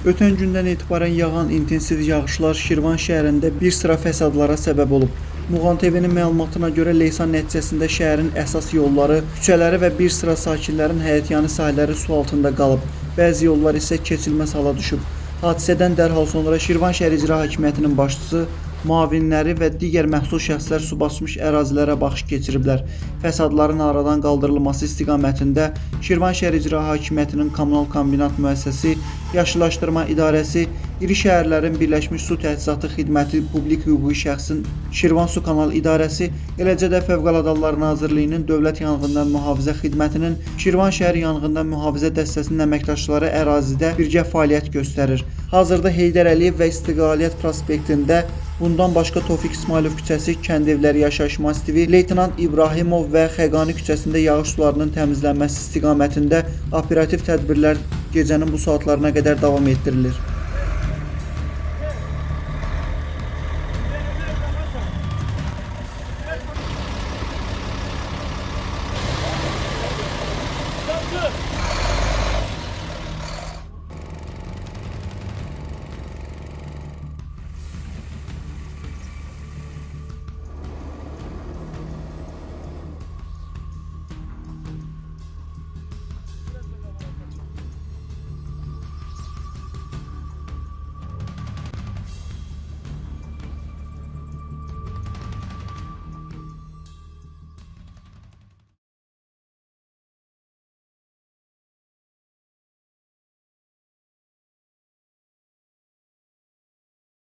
Ötən gündən etibarən yağan intensiv yağışlar Şirvan şəhərində bir sıra fəsadlara səbəb olub. Muğan TV-nin məlumatına görə leysan nəticəsində şəhərin əsas yolları, küçələri və bir sıra sakinlərin həyətyanı sahələri su altında qalıb. Bəzi yollar isə keçilməz hala düşüb. Hadisədən dərhal sonra Şirvan şəhər İcra Hakimiyyətinin başçısı, müavinləri və digər məxsus şəxslər su basmış ərazilərə baxış keçiriblər. Fəsadların aradan qaldırılması istiqamətində Şirvan şəhər İcra Hakimiyyətinin Kommunal Kombinat müəssisəsi, Yaşıllaşdırma İdarəsi, İri şəhərlərin Birləşmiş Su Təchizatı Xidməti Publik Hüquqi şəxsin Şirvan Su Kanal İdarəsi, eləcə də Fövqəladə Hallar Nazirliyinin Dövlət Yanğından Mühafizə Xidmətinin Şirvan şəhər yanğından mühafizə dəstəsinin əməkdaşları ərazidə birgə fəaliyyət göstərir. Hazırda Heydər Əliyev və İstiqlaliyyət prospektində bundan başqa Tofiq İsmailov küçəsi, Kəndevləri yaşayış massivi, Leytenant İbrahimov və Xəqani küçəsində yağış sularının təmizlənməsi istiqamətində operativ tədbirlər gecənin bu saatlarına qədər davam etdirilir.